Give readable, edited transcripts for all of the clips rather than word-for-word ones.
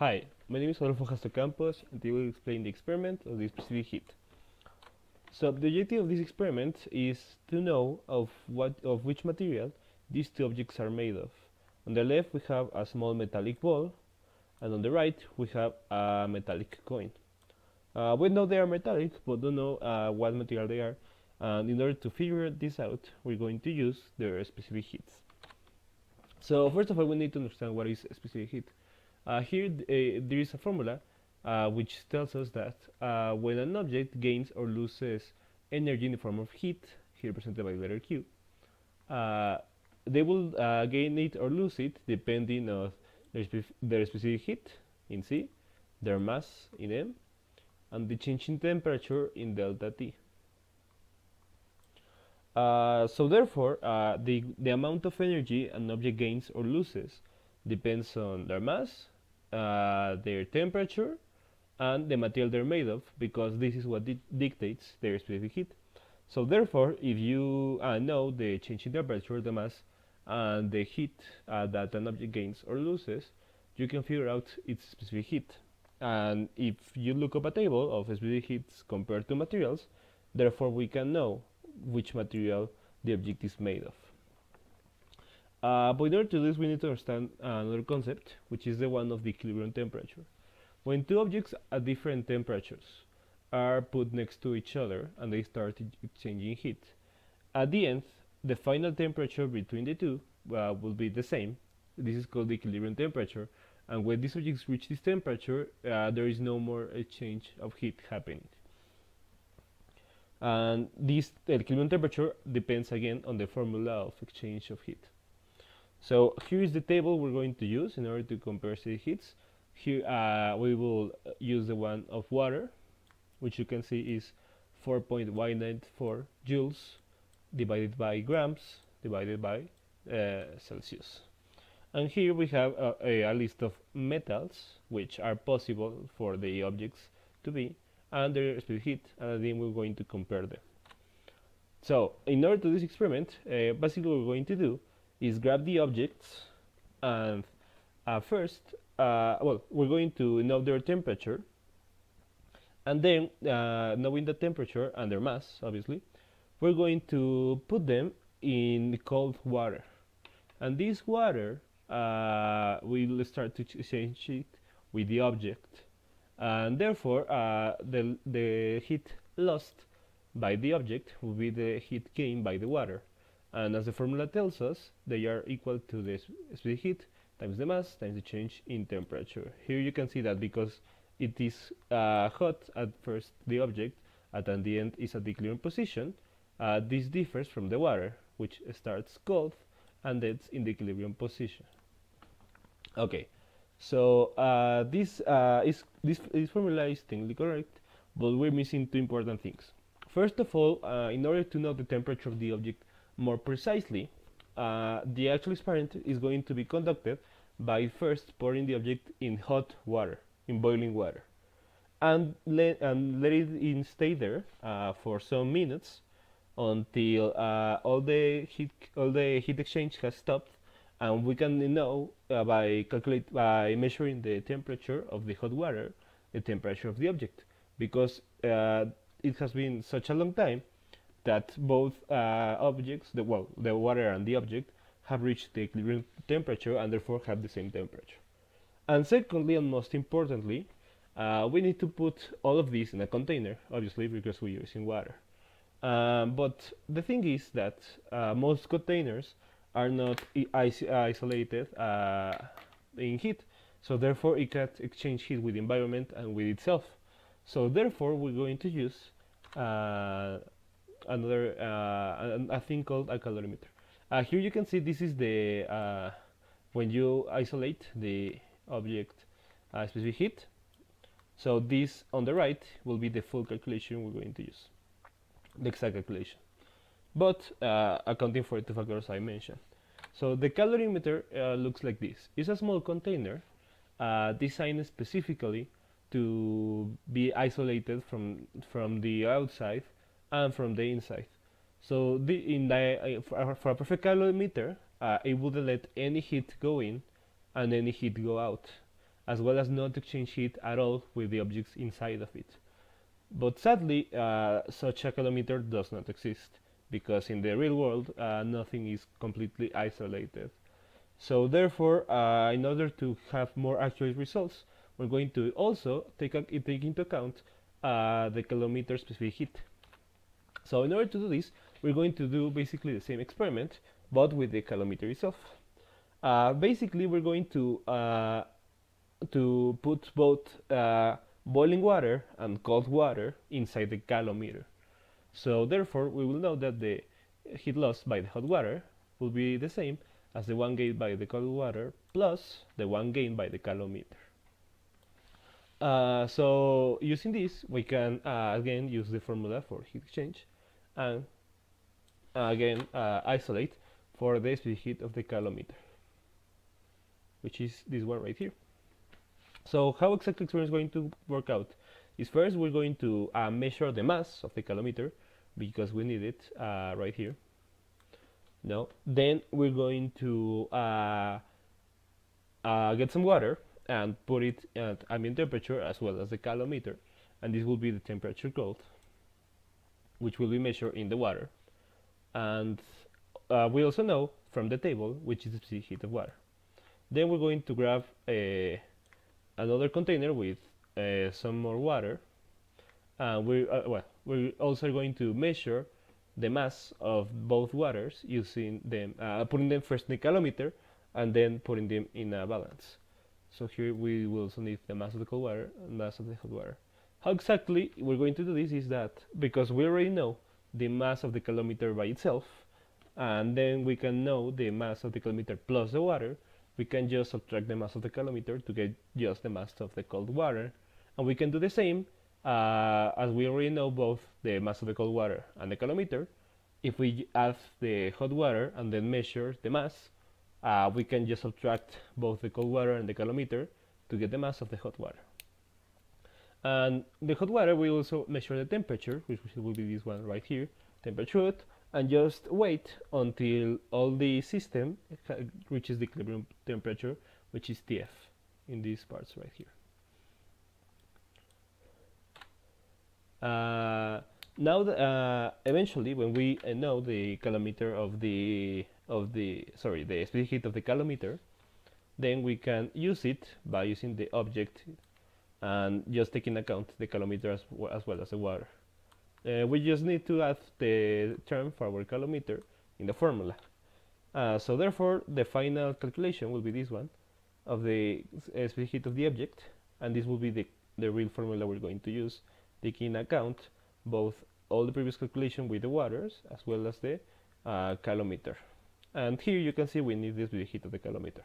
Hi, my name is Adolfo Campos, and I will explain the experiment of the specific heat. So the objective of this experiment is to know of which material these two objects are made of. On the left we have a small metallic ball, and on the right we have a metallic coin. We know they are metallic, but don't know what material they are. And in order to figure this out, we're going to use their specific heats. So first of all, we need to understand what is specific heat. Here there is a formula which tells us that when an object gains or loses energy in the form of heat, here represented by the letter Q, uh, they will gain it or lose it depending on their specific heat in C, their mass in M, and the change in temperature in delta T. So therefore, the amount of energy an object gains or loses depends on their mass, their temperature, and the material they're made of, because this is what dictates their specific heat. So therefore, if you know the change in temperature, the mass, and the heat that an object gains or loses, you can figure out its specific heat. And if you look up a table of specific heats compared to materials, therefore we can know which material the object is made of. But in order to do this, we need to understand another concept, which is the one of the equilibrium temperature. When two objects at different temperatures are put next to each other and they start exchanging heat, at the end, the final temperature between the two will be the same. This is called the equilibrium temperature. And when these objects reach this temperature, there is no more exchange of heat happening. And this equilibrium temperature depends again on the formula of exchange of heat. So here is the table we're going to use in order to compare the heats. Here we will use the one of water, which you can see is 4.194 joules divided by grams divided by Celsius. And here we have a list of metals which are possible for the objects to be, and their specific heat, and then we're going to compare them. So in order to do this experiment, basically what we're going to do is grab the objects, and first, we're going to know their temperature, and then knowing the temperature and their mass, obviously, we're going to put them in cold water. And this water, we'll start to change it with the object. And therefore, the heat lost by the object will be the heat gained by the water. And as the formula tells us, they are equal to the specific heat times the mass times the change in temperature. Here you can see that because it is hot at first, the object, at the end is at the equilibrium position, this differs from the water, which starts cold and ends in the equilibrium position. Okay, so this formula is technically correct, but we're missing two important things. First of all, in order to know the temperature of the object more precisely, the actual experiment is going to be conducted by first pouring the object in hot water, in boiling water, and let it stay there for some minutes until all the heat exchange has stopped, and we can know by measuring the temperature of the hot water, the temperature of the object, because it has been such a long time that both objects, the water and the object, have reached the equilibrium temperature and therefore have the same temperature. And secondly, and most importantly, we need to put all of this in a container, obviously, because we're using water. But the thing is that most containers are not isolated in heat, so therefore it can exchange heat with the environment and with itself. So therefore we're going to use a thing called a calorimeter. Here you can see this is the when you isolate the object specific heat. So this on the right will be the full calculation we're going to use, the exact calculation, but accounting for the two factors I mentioned. So the calorimeter looks like this. It's a small container designed specifically to be isolated from the outside and from the inside. So for a perfect calorimeter, it wouldn't let any heat go in and any heat go out. as well as not exchange heat at all with the objects inside of it. But sadly, such a calometer does not exist, because in the real world, nothing is completely isolated. So therefore, in order to have more accurate results, we're going to also take into account the calometer specific heat. So in order to do this, we're going to do basically the same experiment, but with the calometer itself. Basically, we're going to put both boiling water and cold water inside the calometer. So therefore, we will know that the heat lost by the hot water will be the same as the one gained by the cold water plus the one gained by the calometer. So using this, we can again use the formula for heat exchange and again isolate for the specific heat of the calometer, which is this one right here. So how exactly experiment is going to work out is, first we're going to measure the mass of the calometer, because we need it right here. No, then we're going to get some water and put it at ambient temperature as well as the calometer, and this will be the temperature code, which will be measured in the water. And we also know from the table which is the specific heat of water. Then we're going to grab another container with some more water, and we're also going to measure the mass of both waters using them, putting them first in the calometer and then putting them in a balance. So here we will also need the mass of the cold water and mass of the hot water. How exactly we're going to do this is that, because we already know the mass of the calometer by itself, and then we can know the mass of the calometer plus the water, we can just subtract the mass of the calometer to get just the mass of the cold water. And we can do the same as we already know both the mass of the cold water and the calometer. If we add the hot water and then measure the mass, we can just subtract both the cold water and the calometer to get the mass of the hot water. And the hot water, we also measure the temperature, which will be this one right here, temperature, and just wait until all the system reaches the equilibrium temperature, which is Tf in these parts right here. Now, eventually, when we know the calometer the specific heat of the calometer, then we can use it by using the object and just taking account the calometer as well as the water. We just need to add the term for our calometer in the formula. So therefore, the final calculation will be this one of the specific heat of the object, and this will be the real formula we're going to use, taking into account both all the previous calculation with the waters as well as the calometer. And here you can see we need this specific heat of the calometer.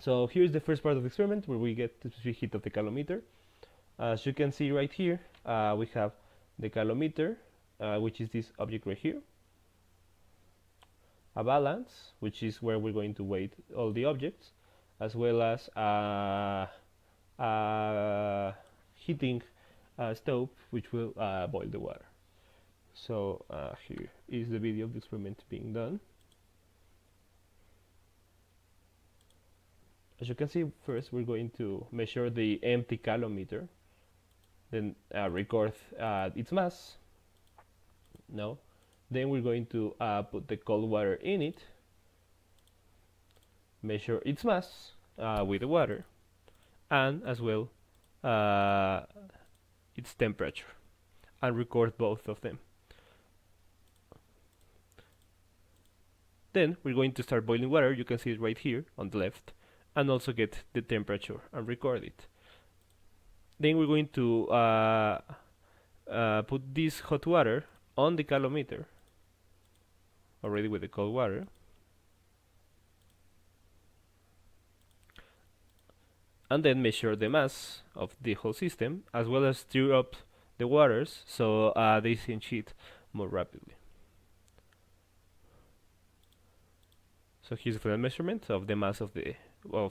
So here's the first part of the experiment where we get the specific heat of the calometer. As you can see right here, we have the calometer, which is this object right here, a balance, which is where we're going to weigh all the objects, as well as heating stove, which will boil the water. So here is the video of the experiment being done. As you can see, first we're going to measure the empty calometer, then record its mass. No, then we're going to put the cold water in it, measure its mass with the water, and as well its temperature, and record both of them. Then we're going to start boiling water. You can see it right here on the left, and also get the temperature and record it. Then we're going to put this hot water on the calometer, already with the cold water, and then measure the mass of the whole system, as well as stir up the waters so they exchange heat more rapidly. So here's the final measurement of the mass of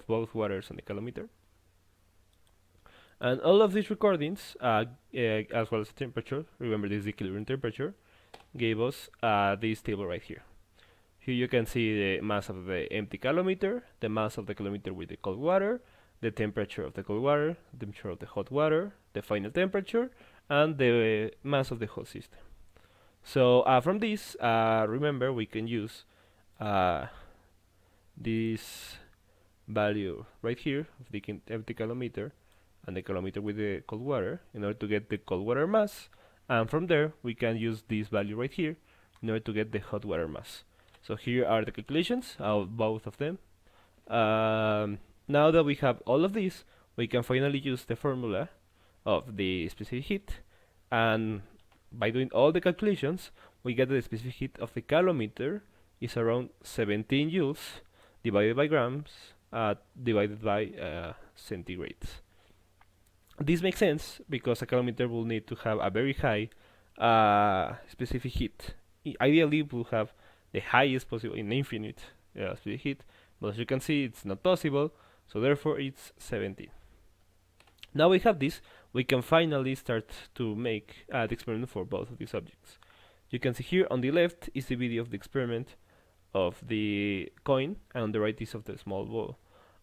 both waters on the calometer. And all of these recordings, as well as the temperature, remember this is the equilibrium temperature, gave us this table right here. Here you can see the mass of the empty calometer, the mass of the calometer with the cold water, the temperature of the cold water, the temperature of the hot water, the final temperature, and the mass of the whole system. So from this, remember we can use this value right here of the calometer and the calometer with the cold water in order to get the cold water mass, and from there we can use this value right here in order to get the hot water mass. So here are the calculations of both of them. Now that we have all of this, we can finally use the formula of the specific heat, and by doing all the calculations we get the specific heat of the calometer is around 17 joules divided by grams divided by centigrades. This makes sense because a calometer will need to have a very high specific heat. Ideally it will have the highest possible in infinite specific heat, but as you can see it's not possible, so therefore it's 17. Now we have this, we can finally start to make the experiment for both of these objects. You can see here on the left is the video of the experiment of the coin, and on the right is of the small ball.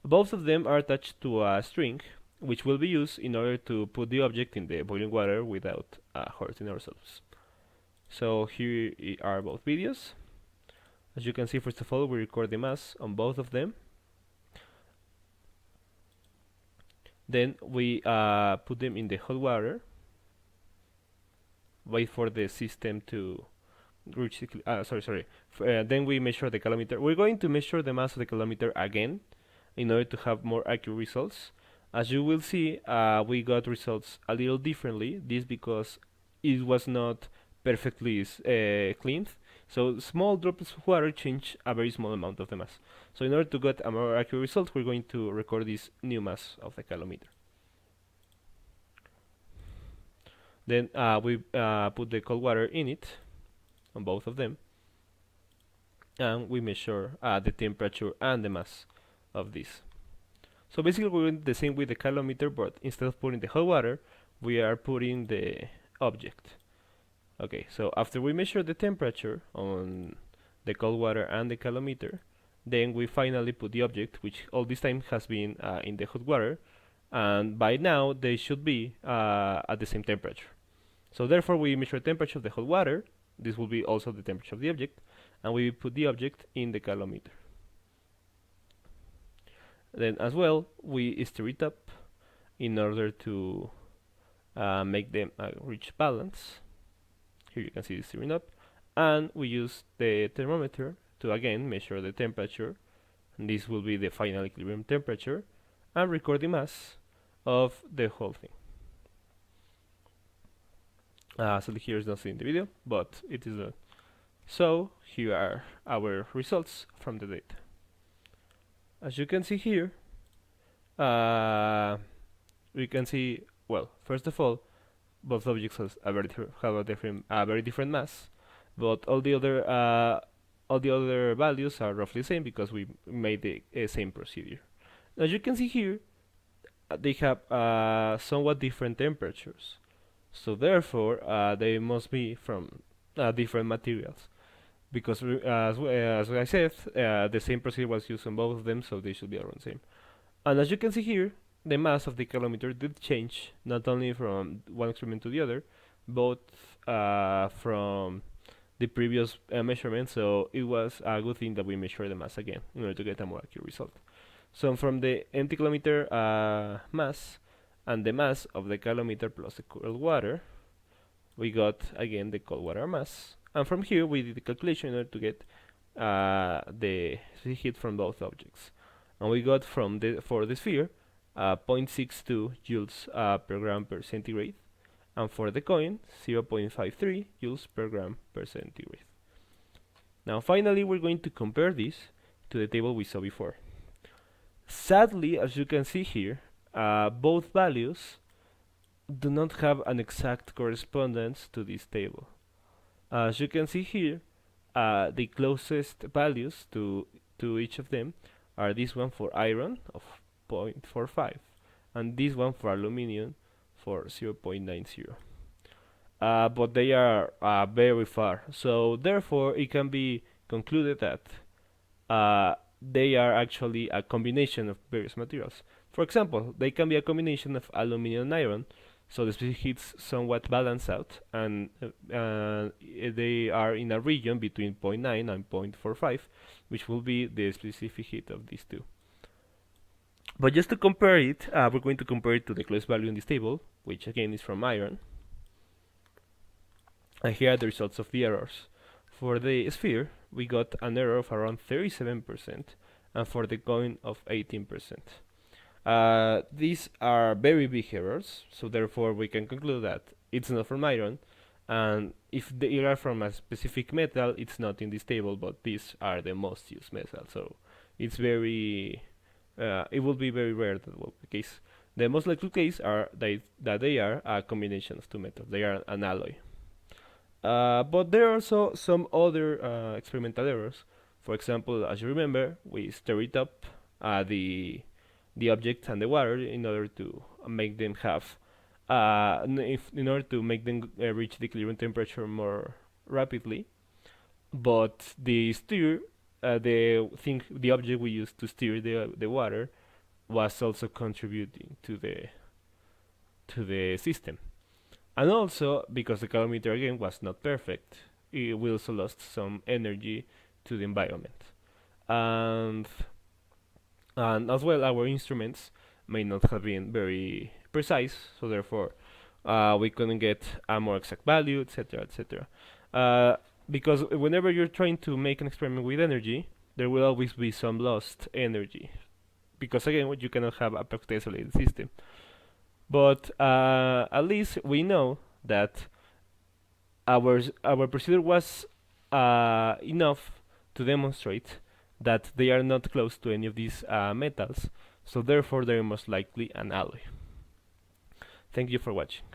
Both of them are attached to a string, which will be used in order to put the object in the boiling water without hurting ourselves. So here are both videos. As you can see, first of all, we record the mass on both of them. Then we put them in the hot water, wait for the system to reach then we measure the calometer. We're going to measure the mass of the calometer again in order to have more accurate results. As you will see, we got results a little differently. This because it was not perfectly cleaned. So small droplets of water change a very small amount of the mass. So in order to get a more accurate result, we're going to record this new mass of the calometer. Then we put the cold water in it, on both of them, and we measure the temperature and the mass of this. So basically we're doing the same with the calometer, but instead of putting the hot water, we are putting the object. Okay, so after we measure the temperature on the cold water and the calometer, then we finally put the object, which all this time has been in the hot water, and by now they should be at the same temperature. So therefore we measure the temperature of the hot water, this will be also the temperature of the object, and we put the object in the calometer. Then as well, we stir it up in order to make them reach balance. Here you can see it stirring up, and we use the thermometer to again measure the temperature, and this will be the final equilibrium temperature, and record the mass of the whole thing. So here is not seen in the video, but it is done. So here are our results from the data. As you can see here, we can see, well, first of all, both objects have a very different mass, but all the other values are roughly the same because we made the same procedure. As you can see here, they have somewhat different temperatures, so therefore they must be from different materials, because as I said, the same procedure was used on both of them, so they should be around the same. And as you can see here, the mass of the calometer did change, not only from one experiment to the other, but from the previous measurement, so it was a good thing that we measured the mass again in order to get a more accurate result. So from the empty calometer mass and the mass of the calometer plus the cold water, we got again the cold water mass, and from here we did the calculation in order to get the heat from both objects, and we got for the sphere 0.62 joules per gram per centigrade, and for the coin 0.53 joules per gram per centigrade. Now finally we're going to compare this to the table we saw before. Sadly, as you can see here, both values do not have an exact correspondence to this table. As you can see here, the closest values to each of them are this one for iron of 0.45 and this one for aluminium for 0.90. But they are very far, so therefore it can be concluded that they are actually a combination of various materials. For example, they can be a combination of aluminum and iron, so the specific heats somewhat balance out, and they are in a region between zero 0.9 and 0.45, which will be the specific heat of these two. But just to compare it, we're going to compare it to the closest value in this table, which again is from iron. And here are the results of the errors. For the sphere, we got an error of around 37%, and for the coin of 18%. These are very big errors, so therefore we can conclude that it's not from iron, and if they are from a specific metal, it's not in this table, but these are the most used metal, so it's very, it will be very rare that will be the case. The most likely case are that they are a combination of two metals, they are an alloy. But there are also some other experimental errors. For example, as you remember, we stirred up the object and the water in order to make them have in order to make them reach the equilibrium temperature more rapidly. But the stir, the object we used to stir the water, was also contributing to the system. And also, because the calorimeter again was not perfect, we also lost some energy to the environment. And as well, our instruments may not have been very precise, so therefore we couldn't get a more exact value, etc., etc. Because whenever you're trying to make an experiment with energy, there will always be some lost energy, because again, you cannot have a perfectly isolated system. But at least we know that our procedure was enough to demonstrate that they are not close to any of these metals, so therefore they're most likely an alloy. Thank you for watching.